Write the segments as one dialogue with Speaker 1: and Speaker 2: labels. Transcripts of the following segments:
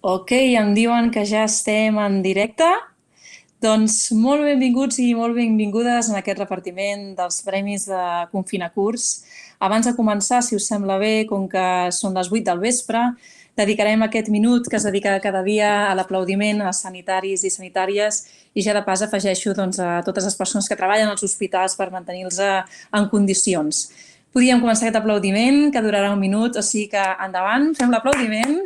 Speaker 1: Ok, em diuen que ja estem en directe. Doncs molt benvinguts i molt benvingudes en aquest repartiment dels premis de Confinacurs. Abans de començar, si us sembla bé, com que són les 8 del vespre, dedicarem aquest minut que es dedica cada dia a l'aplaudiment a sanitaris i sanitàries i ja de pas afegeixo a totes les persones que treballen als hospitals per mantenir-los en condicions. Podríem començar aquest aplaudiment, que durarà un minut, o sigui que endavant, fem l'aplaudiment.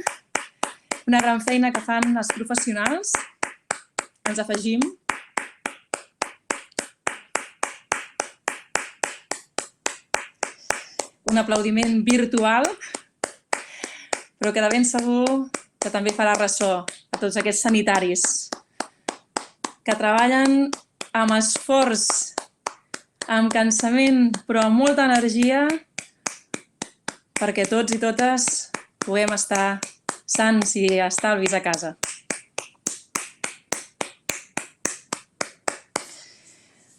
Speaker 1: Una gran feina que fan els professionals. Ens afegim. Un aplaudiment virtual, però que de ben segur que també farà ressò a tots aquests sanitaris que treballen amb esforç, amb cansament, però amb molta energia perquè tots i totes puguem estar sans i estalvis a casa.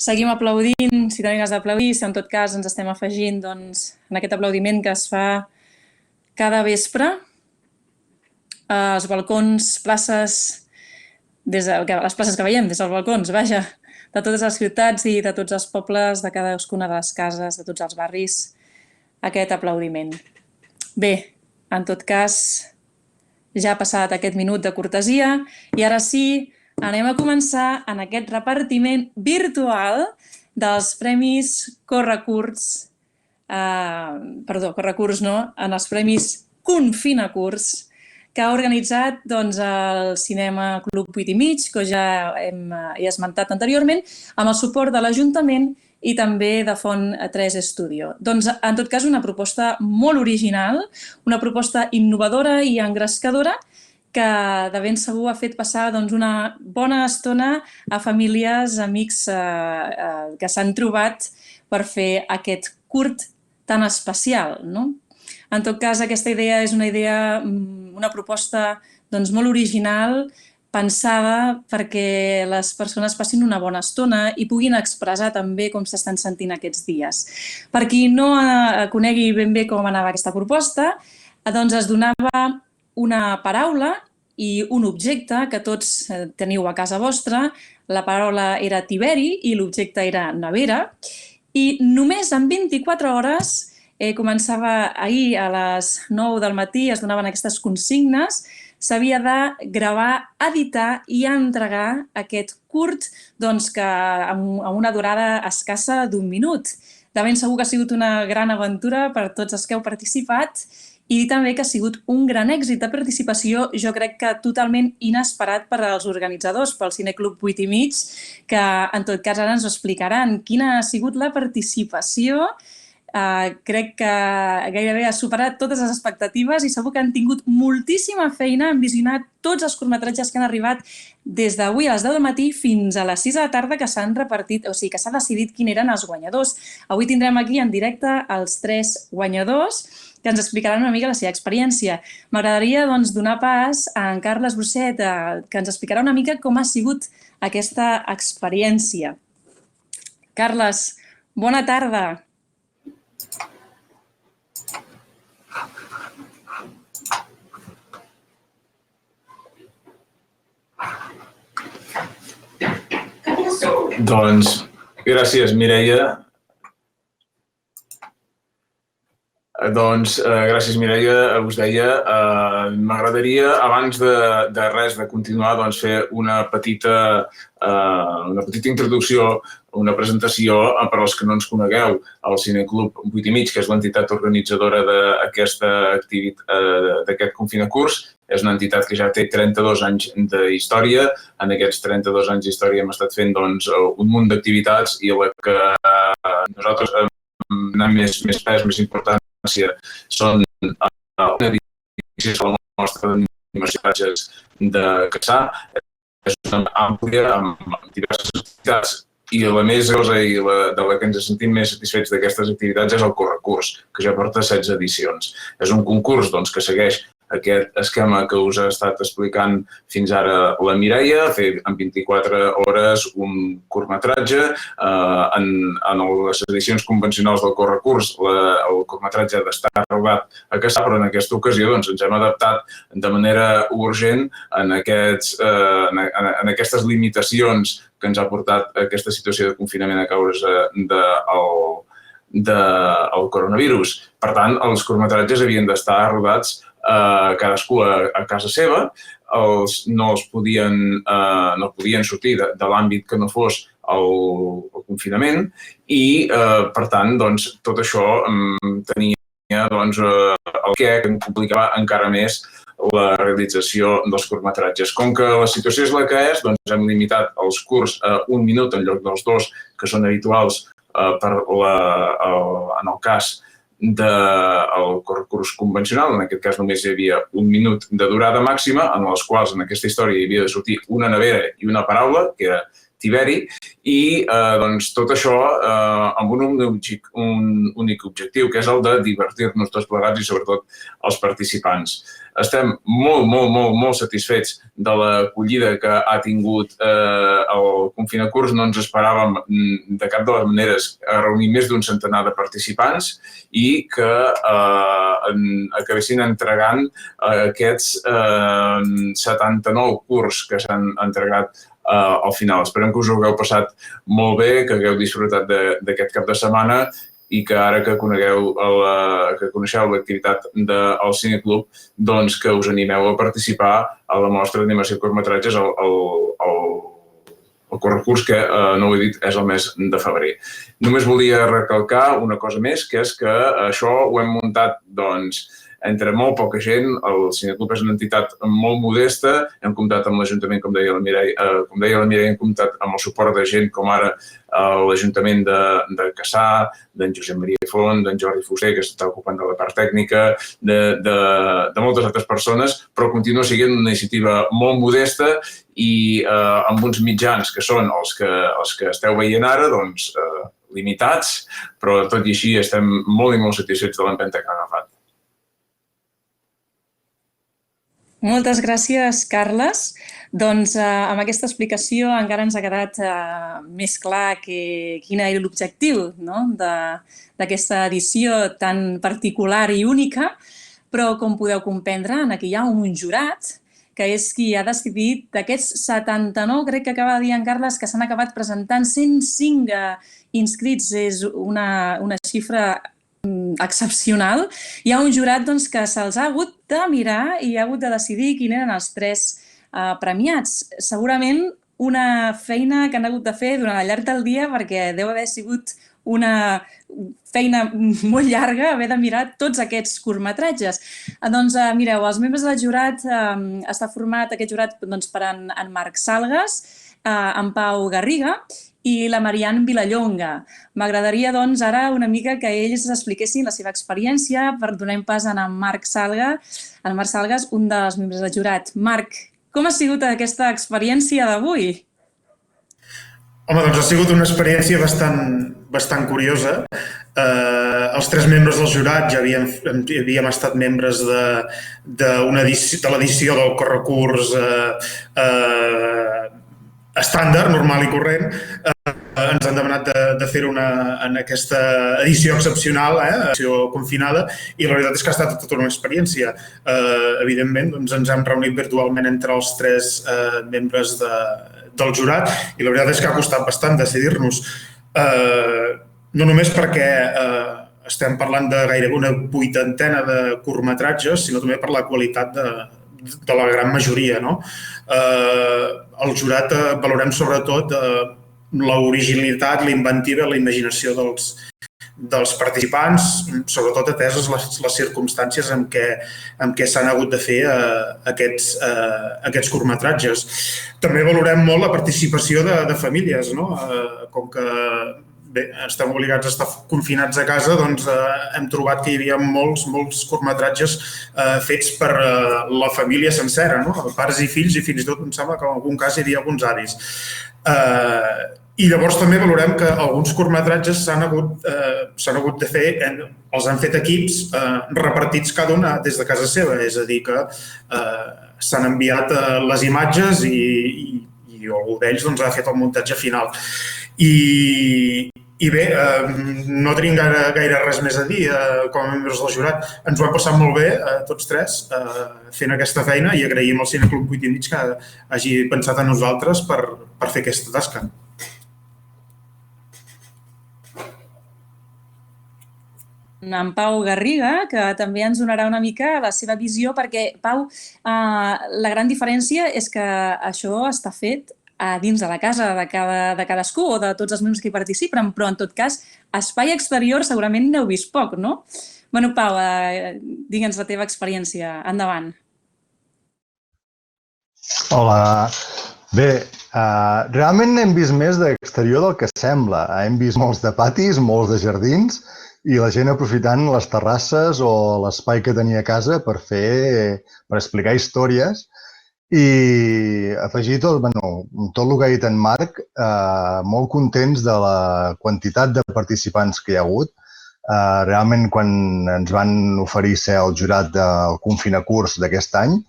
Speaker 1: Seguim aplaudint, si tenim ganes d'aplaudir, si en tot cas ens estem afegint en aquest aplaudiment que es fa cada vespre als balcons, places, les places que veiem des dels balcons, vaja, de totes les ciutats i de tots els pobles, de cadascuna de les cases, de tots els barris, aquest aplaudiment. Bé, en tot cas, ja ha passat aquest minut de cortesia i ara sí, anem a començar en aquest repartiment virtual dels premis Correcurs, Correcurs no, en els premis Confinacurs, que ha organitzat el Cinema Club 8 i mig, que ja he esmentat anteriorment, amb el suport de l'Ajuntament i també de Font 3 Studio. En tot cas, una proposta molt original, una proposta innovadora i engrescadora que de ben segur ha fet passar una bona estona a famílies, amics que s'han trobat per fer aquest curt tan especial, no? En tot cas, aquesta idea és una proposta molt original, pensada perquè les persones passin una bona estona i puguin expressar també com s'estan sentint aquests dies. Per qui no conegui ben bé com anava aquesta proposta, es donava una paraula i un objecte que tots teniu a casa vostra. La paraula era tiberi i l'objecte era nevera. I només en 24 hores, començava ahir a les 9 del matí, es donaven aquestes consignes, s'havia de gravar, editar i entregar aquest curt amb una durada escassa d'un minut. De ben segur que ha sigut una gran aventura per tots els que heu participat i també que ha sigut un gran èxit de participació, jo crec que totalment inesperat per als organitzadors, pel Cineclub 8 i mig, que en tot cas ara ens ho explicaran. Quina ha sigut la participació? Crec que gairebé ha superat totes les expectatives i segur que han tingut moltíssima feina en visionar tots els curtmetratges que han arribat des d'avui a les 10 del matí fins a les 6 de la tarda que s'han repartit, o sigui que s'ha decidit quins eren els guanyadors. Avui tindrem aquí en directe els 3 guanyadors que ens explicaran una mica la seva experiència. M'agradaria donar pas a en Carles Brosset, que ens explicarà una mica com ha sigut aquesta experiència. Carles, bona tarda.
Speaker 2: Doncs, gràcies, Mireia. Gràcies, Mireia. Us deia, m'agradaria, abans de res, de continuar, fer una petita introducció, una presentació per als que no ens conegueu. El Cineclub 8 i mig, que és l'entitat organitzadora d'aquesta activitat, d'aquest Confinacurs, és una entitat que ja té 32 anys d'història. En aquests 32 anys d'història hem estat fent un munt d'activitats i la que nosaltres donem més pes, més importància, són una edició de la nostra d'animació de Caçà. És una àmplia, amb diverses activitats, i la més grosa i de la que ens sentim més satisfets d'aquestes activitats és el Correcurs, que ja porta 16 edicions. És un concurs que segueix aquest esquema que us ha estat explicant fins ara la Mireia, fer en 24 hores un curtmetratge. En les edicions convencionals del correcurs, el curtmetratge ha d'estar rodat a Cassà, però en aquesta ocasió ens hem adaptat de manera urgent en aquestes limitacions que ens ha portat aquesta situació de confinament a causa del coronavirus. Per tant, els curtmetratges havien d'estar rodats cadascú a casa seva, no podien sortir de l'àmbit que no fos el confinament i, per tant, tot això tenia el que complicava encara més la realització dels curtmetratges. Com que la situació és la que és, hem limitat els curts a 1 minut en lloc dels 2 que són habituals en el cas del concurs convencional. En aquest cas només hi havia 1 minut de durada màxima, en els quals en aquesta història hi havia de sortir una nevera i una paraula, que era Tiberi, i tot això amb un únic objectiu, que és el de divertir-nos tots plegats i sobretot els participants. Estem molt satisfets de l'acollida que ha tingut el Confinacurs. No ens esperàvem de cap de les maneres reunir més d'un centenar de participants i que acabessin entregant aquests 79 curs que s'han entregat al final. Esperem que us ho hagueu passat molt bé, que hagueu disfrutat d'aquest cap de setmana i que ara que coneixeu l'activitat del Cineclub, doncs que us animeu a participar a la mostra d'animació de curtmetratges el concurs que, no ho he dit, és el mes de febrer. Només volia recalcar una cosa més, que és que això ho hem muntat, entre molt poca gent. El Cineclub és una entitat molt modesta, hem comptat amb l'Ajuntament, com deia la Mireia, hem comptat amb el suport de gent com ara l'Ajuntament de Cassà, d'en Josep Maria Font, d'en Jordi Fuster, que s'està ocupant de la part tècnica, de moltes altres persones, però continua sent una iniciativa molt modesta i amb uns mitjans que són els que esteu veient ara, limitats, però tot i així estem molt i molt satisfets de l'empenta que ha agafat.
Speaker 1: Moltes gràcies, Carles. Amb aquesta explicació encara ens ha quedat més clar quin era l'objectiu d'aquesta edició tan particular i única, però com podeu comprendre, aquí hi ha un jurat que és qui ha decidit d'aquests 79, crec que acaba de dir en Carles, que s'han acabat presentant 105 inscrits. És una xifra excepcional. Hi ha un jurat que se'ls ha hagut de mirar i ha hagut de decidir quins eren els 3 premiats. Segurament una feina que han hagut de fer durant el llarg del dia, perquè deu haver sigut una feina molt llarga haver de mirar tots aquests curtmetratges. Mireu, els membres del jurat, està format aquest jurat per en Marc Salgas, en Pau Garriga i la Marian Vilallonga. M'agradaria, ara una mica que ells expliquessin la seva experiència per donar pas a en Marc Salgas, un dels membres del jurat. Marc, com ha sigut aquesta experiència d'avui?
Speaker 3: Home, ha sigut una experiència bastant curiosa. Els 3 membres del jurat ja havíem estat membres de l'edició del correcurs estàndard, normal i corrent. Ens han demanat de fer-ho en aquesta edició excepcional, edició confinada, i la veritat és que ha estat tota una experiència. Evidentment, ens hem reunit virtualment entre els 3 membres del jurat i la veritat és que ha costat bastant decidir-nos. No només perquè estem parlant de gairebé una 80ena de curtmetratges, sinó també per la qualitat de la gran majoria. Al jurat valorem sobretot l'originalitat, la inventiva, la imaginació dels participants, sobretot ateses les circumstàncies en què s'han hagut de fer aquests curtmetratges. També valorem molt la participació de famílies. Com que estem obligats a estar confinats a casa, hem trobat que hi havia molts curtmetratges fets per la família sencera, pares i fills, i fins i tot em sembla que en algun cas hi havia alguns avis. I llavors també valorem que alguns curtmetratges s'han hagut de fer, els han fet equips repartits cada un des de casa seva, és a dir, que s'han enviat les imatges i algú d'ells ha fet el muntatge final. I bé, no tenim gaire res més a dir com a membres del jurat. Ens ho hem passat molt bé, tots tres, fent aquesta feina i agraïm al Cineclub 8 i mig que hagi pensat en nosaltres per fer aquesta tasca.
Speaker 1: En Pau Garriga, que també ens donarà una mica la seva visió, perquè, Pau, la gran diferència és que això està fet dins de la casa de cadascú o de tots els membres que hi participen, però en tot cas, espai exterior segurament n'heu vist poc, no? Bueno, Pau, digue'ns la teva experiència. Endavant.
Speaker 4: Hola. Bé, realment n'hem vist més d'exterior del que sembla. Hem vist molts de patis, molts de jardins i la gent aprofitant les terrasses o l'espai que tenia a casa per explicar històries. I afegir tot el que ha dit en Marc, molt contents de la quantitat de participants que hi ha hagut. Realment, quan ens van oferir ser el jurat del Confinacurs d'aquest any,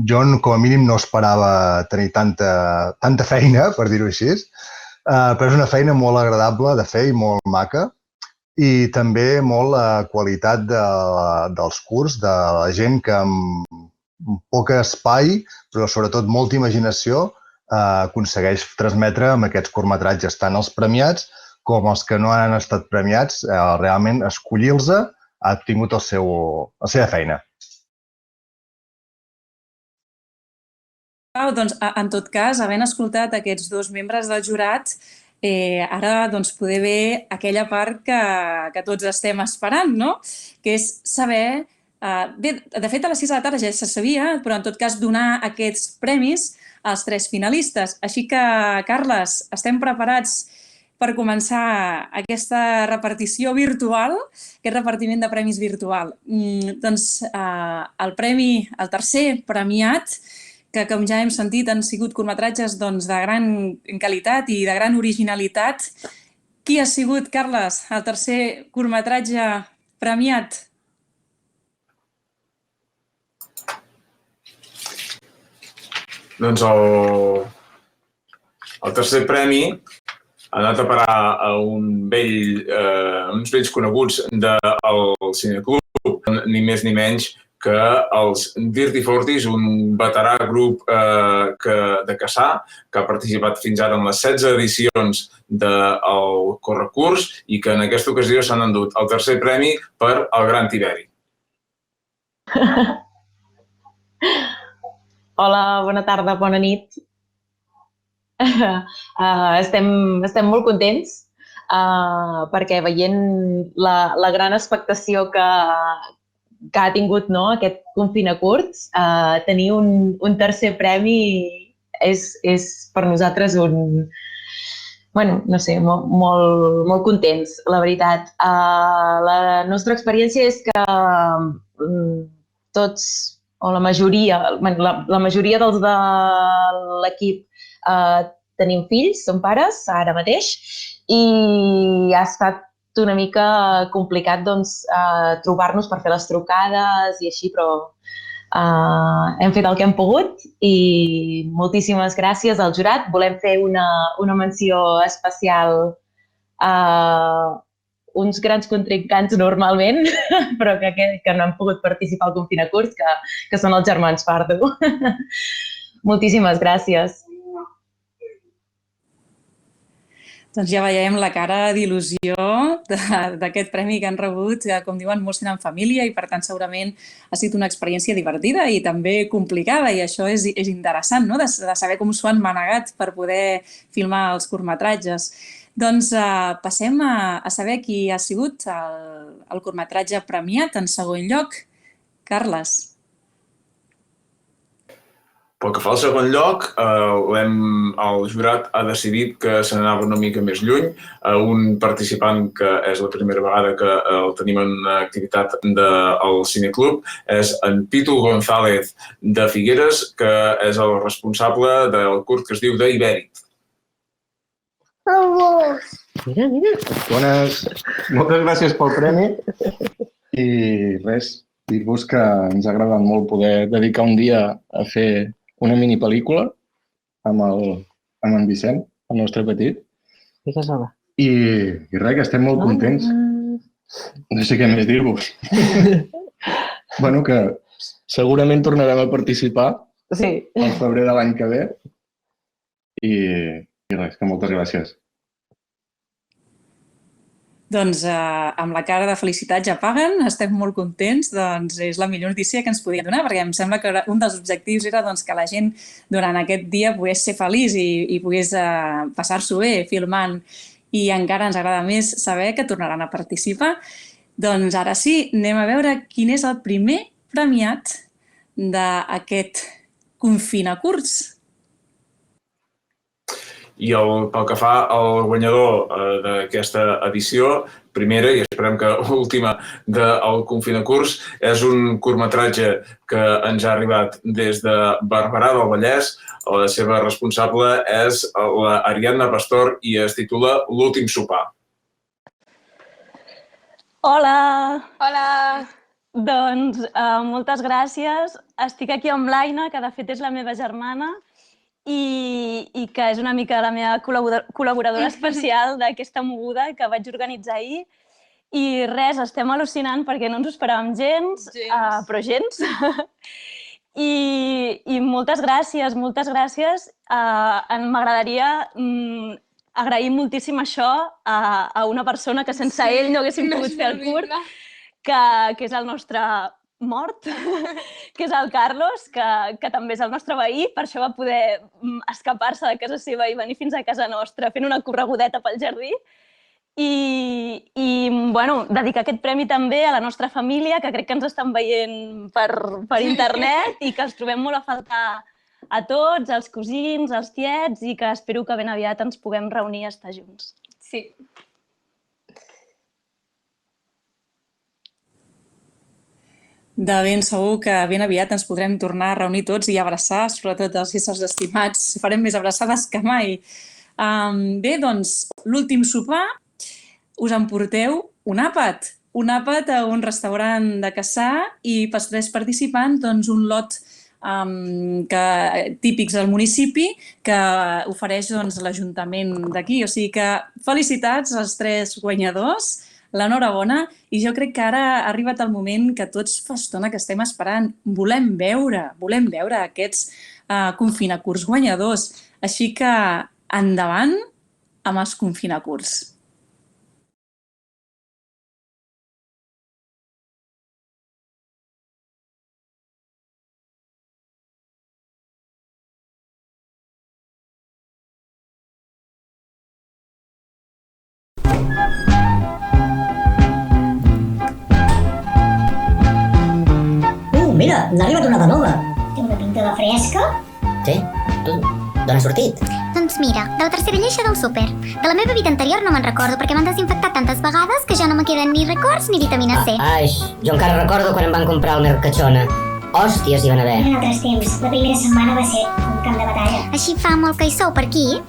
Speaker 4: jo com a mínim no esperava tenir tanta feina, per dir-ho així, però és una feina molt agradable de fer i molt maca. I també molt la qualitat dels curs, de la gent que amb poc espai, però sobretot molta imaginació, aconsegueix transmetre amb aquests curtmetratges tant els premiats com els que no han estat premiats, realment escollir-los ha tingut la seva feina.
Speaker 1: Pau, doncs, en tot cas, havent escoltat aquests dos membres del jurat, ara poder ver aquella part que tots estem esperant, no? Que és saber... Bé, de fet, a les 6 de la tarda ja se sabia, però en tot cas donar aquests premis als 3 finalistes. Així que, Carles, estem preparats per començar aquesta repartició virtual, aquest repartiment de premis virtual. Doncs el tercer premiat, que com ja hem sentit han sigut curtmetratges de gran qualitat i de gran originalitat. Qui ha sigut, Carles, el tercer curtmetratge premiat?
Speaker 2: Doncs el tercer premi ha anat a parar a uns vells coneguts del Cineclub, ni més ni menys que els Dirty Forties, un veterà grup de Cassà, que ha participat fins ara en les 16 edicions del Correcurs i que en aquesta ocasió s'han endut el tercer premi per el Gran Tiberi.
Speaker 5: Hola, bona tarda, bona nit. Estem molt contents perquè veient la gran expectació que ha tingut aquest Confinacurs, tenir un tercer premi és per nosaltres molt contents, la veritat. La nostra experiència és que tots, o la majoria dels de l'equip tenim fills, som pares, ara mateix, i ha estat una mica complicat trobar-nos per fer les trucades i així, però hem fet el que hem pogut i moltíssimes gràcies al jurat. Volem fer una menció especial a uns grans contrincants normalment, però que no han pogut participar al Confinacurs, que són els germans Pardo. Moltíssimes gràcies.
Speaker 1: Doncs ja veiem la cara d'il·lusió d'aquest premi que han rebut, com diuen, molts tenen família i per tant segurament ha sigut una experiència divertida i també complicada i això és interessant, no? De saber com s'ho han manegat per poder filmar els curtmetratges. Doncs passem a saber qui ha sigut el curtmetratge premiat en segon lloc. Carles.
Speaker 2: Pel que fa al segon lloc, el jurat ha decidit que se n'anava una mica més lluny. Un participant que és la primera vegada que el tenim en activitat del Cineclub és en Pitu González de Figueres, que és el responsable del curt que es diu d'Ibèric.
Speaker 6: Mira, mira. Bones. Moltes gràcies pel premi. I res, dir-vos que ens ha agradat molt poder dedicar un dia a fer una mini pel·lícula amb en Vicent, el nostre petit.
Speaker 7: Digues hola.
Speaker 6: I res, que estem molt contents. No sé què més dir-vos. Bueno, que segurament tornarem a participar al febrer de l'any que ve. I res, que moltes gràcies.
Speaker 1: Doncs amb la cara de felicitat ja paguen, estem molt contents, doncs és la millor notícia que ens podia donar, perquè em sembla que un dels objectius era doncs, que la gent durant aquest dia pogués ser feliç i pogués passar-s'ho bé filmant, i encara ens agrada més saber que tornaran a participar. Doncs ara sí, anem a veure quin és el primer premiat d'aquest Confinacurs.
Speaker 2: I pel que fa al guanyador d'aquesta edició, primera i esperem que última del Confinacurs, és un curtmetratge que ens ha arribat des de Barberà del Vallès. La seva responsable és l'Ariadna Pastor i es titula L'últim sopar.
Speaker 8: Hola!
Speaker 9: Hola!
Speaker 8: Doncs moltes gràcies. Estic aquí amb l'Aina, que de fet és la meva germana i que és una mica la meva col·laboradora especial d'aquesta moguda que vaig organitzar ahir. I res, estem al·lucinant perquè no ens ho esperàvem gens, però gens. I moltes gràcies, moltes gràcies. M'agradaria agrair moltíssim això a una persona que sense ell no haguéssim pogut fer el curt, que és el nostre mort, que és el Carlos, que també és el nostre veí, per això va poder escapar-se de casa seva i venir fins a casa nostra fent una corregudeta pel jardí. I bueno, dedicar aquest premi també a la nostra família, que crec que ens estan veient per internet i que els trobem molt a faltar a tots, als cosins, als tiets, i que espero que ben aviat ens puguem reunir i estar junts.
Speaker 9: Sí.
Speaker 1: De ben segur que ben aviat ens podrem tornar a reunir tots i abraçar, sobretot els éssers estimats. Farem més abraçades que mai. Bé, doncs, l'últim sopar us emporteu un àpat a un restaurant de Cassà i pels 3 participants doncs, un lot típics del municipi que ofereix l'Ajuntament d'aquí. O sigui que felicitats als 3 guanyadors, l'enhorabona, i jo crec que ara ha arribat el moment que tots fa estona que estem esperant. Volem veure aquests Confinacurs guanyadors. Així que endavant amb els Confinacurs.
Speaker 10: Mira, n'ha arribat una de nova. Té una pinta de fresca?
Speaker 11: Sí? Tu, d'on has sortit?
Speaker 12: Doncs mira, de la tercera lleixa del súper. De la meva vida anterior no me'n recordo perquè m'han desinfectat tantes vegades que ja no me queden ni records ni vitamina C.
Speaker 11: Jo encara recordo quan em van comprar el Mercachona. Hòsties hi van haver.
Speaker 10: En altres temps, la primera setmana va ser un camp de batalla.
Speaker 12: Així fa molt que hi sou per aquí?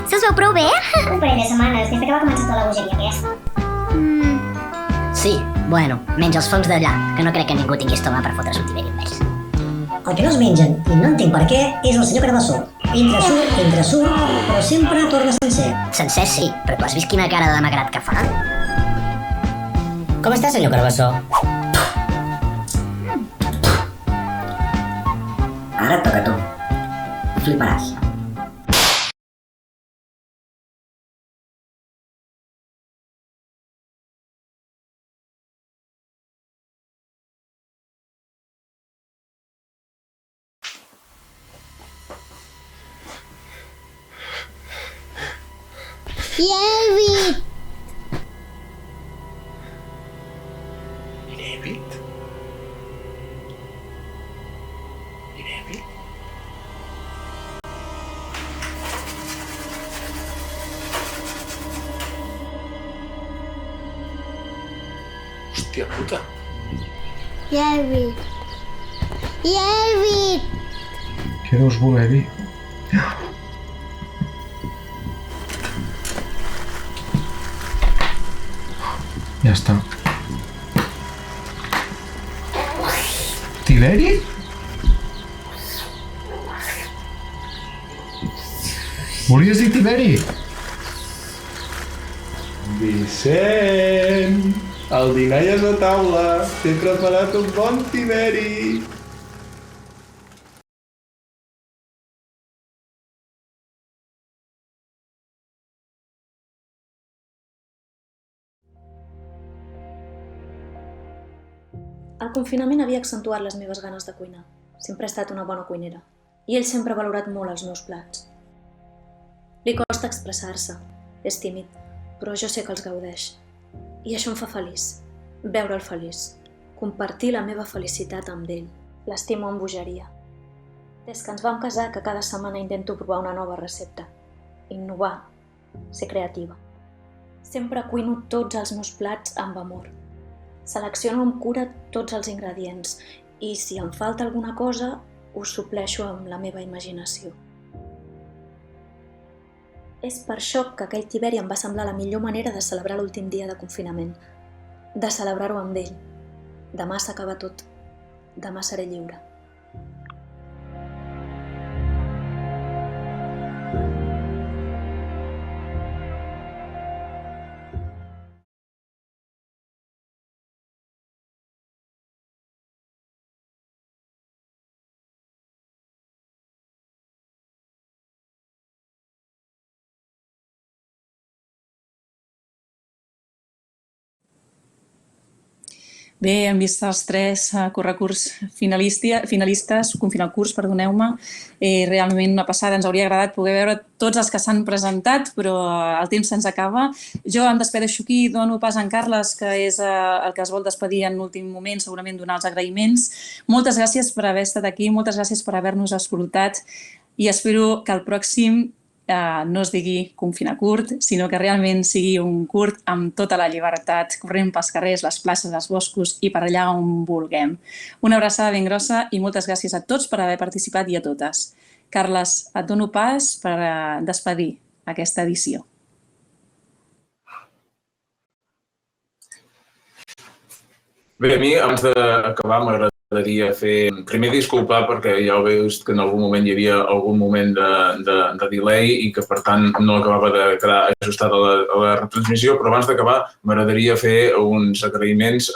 Speaker 12: Se us veu prou bé?
Speaker 10: Un parell de setmanes, des que va començar tota la bogeria aquesta.
Speaker 11: Sí, bueno, menys els fongs d'allà, que no crec que ningú tingui estómac per fotre's un tiberi amb ells.
Speaker 10: El que no es mengen, i no entenc per què, és el senyor Carbassó. Entra surt, però sempre torna sencer.
Speaker 11: Sencer sí, però tu has vist quina cara de demagrat que fa? Com està, senyor Carbassó?
Speaker 10: Ara et toca a tu. Fliparàs.
Speaker 12: Inèdit!
Speaker 6: Inèdit? Hòstia puta.
Speaker 12: Inèdit! Inèdit!
Speaker 6: Què deus voler dir?
Speaker 7: Ja està. Tiberi? Volies dir Tiberi?
Speaker 6: Vicent, el dinar ja és a taula. T'he preparat un bon Tiberi.
Speaker 9: El confinament havia accentuat les meves ganes de cuinar. Sempre he estat una bona cuinera. I ell sempre ha valorat molt els meus plats. Li costa expressar-se. És tímid, però jo sé que els gaudeix. I això em fa feliç. Veure'l feliç. Compartir la meva felicitat amb ell. L'estimo amb bogeria. Des que ens vam casar, que cada setmana intento provar una nova recepta. Innovar. Ser creativa. Sempre cuino tots els meus plats amb amor. Selecciono amb cura tots els ingredients i si em falta alguna cosa, ho supleixo amb la meva imaginació. És per això que aquell Tiberi em va semblar la millor manera de celebrar l'últim dia de confinament, de celebrar-ho amb ell. Demà s'acaba tot. Demà seré lliure.
Speaker 1: Bé, hem vist els 3 finalistes, Confinacurs, perdoneu-me. Realment una passada, ens hauria agradat poder veure tots els que s'han presentat, però el temps se'ns acaba. Jo em despedeixo aquí, dono pas a en Carles, que és el que es vol despedir en l'últim moment, segurament donar els agraïments. Moltes gràcies per haver estat aquí, moltes gràcies per haver-nos escoltat i espero que el pròxim no es digui Confinacurt, sinó que realment sigui un curt amb tota la llibertat, corrent pels carrers, les places, els boscos i per allà on vulguem. Una abraçada ben grossa i moltes gràcies a tots per haver participat i a totes. Carles, et dono pas per despedir aquesta edició.
Speaker 2: Bé, a mi, abans d'acabar, m'agradaria primer disculpar perquè ja ho he vist que en algun moment hi havia algun moment de delay i que per tant no acabava de quedar ajustat a la retransmissió, però abans d'acabar m'agradaria fer uns agraïments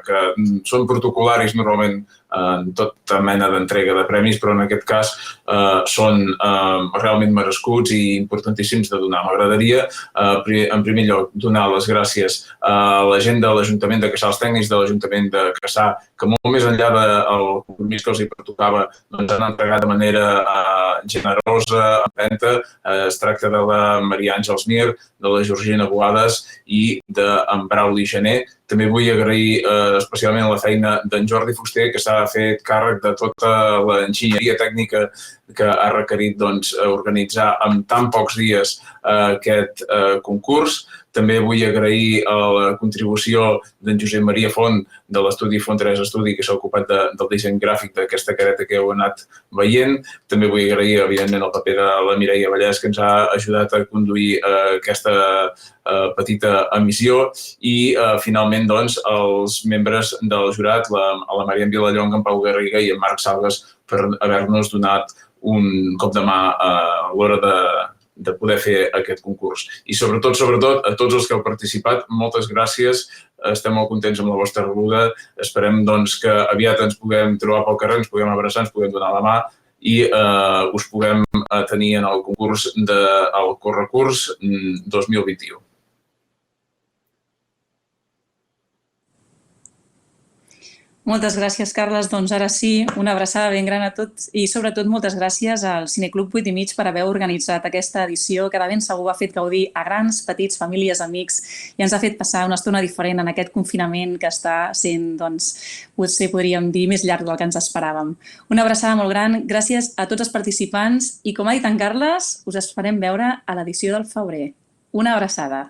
Speaker 2: que són protocolaris normalment en tota mena d'entrega de premis, però en aquest cas són realment merescuts i importantíssims de donar. M'agradaria, en primer lloc, donar les gràcies a la gent de l'Ajuntament de Cassà, als tècnics de l'Ajuntament de Cassà, que molt més enllà del compromís que els hi pertocava, han entregat de manera generosa, empenta. Es tracta de la Maria Àngels Mir, de la Georgina Boades i d'en Brauli Gené. També vull agrair especialment la feina d'en Jordi Fuster, que s'ha fet càrrec de tota l'enginyeria tècnica que ha requerit organitzar en tan pocs dies aquest concurs. També vull agrair la contribució d'en Josep Maria Font, de l'estudi Font 3 Estudi, que s'ha ocupat del disseny gràfic d'aquesta careta que heu anat veient. També vull agrair, evidentment, el paper de la Mireia Vallès, que ens ha ajudat a conduir aquesta petita emissió. I, finalment, els membres del jurat, la Mariam Vilallonga, en Pau Garriga i en Marc Salgas, per haver-nos donat un cop de mà a l'hora de poder fer aquest concurs. I sobretot, a tots els que heu participat, moltes gràcies. Estem molt contents amb la vostra rebuda. Esperem que aviat ens puguem trobar pel carrer, ens puguem abraçar, ens puguem donar la mà i us puguem tenir en el concurs del Correcurs 2021.
Speaker 1: Moltes gràcies, Carles. Doncs ara sí, una abraçada ben gran a tots i sobretot moltes gràcies al Cineclub 8 i mig per haver organitzat aquesta edició que de ben segur ha fet gaudir a grans, petits, famílies, amics i ens ha fet passar una estona diferent en aquest confinament que està sent, potser podríem dir, més llarg del que ens esperàvem. Una abraçada molt gran, gràcies a tots els participants i com ha dit en Carles, us esperem veure a l'edició del febrer. Una abraçada.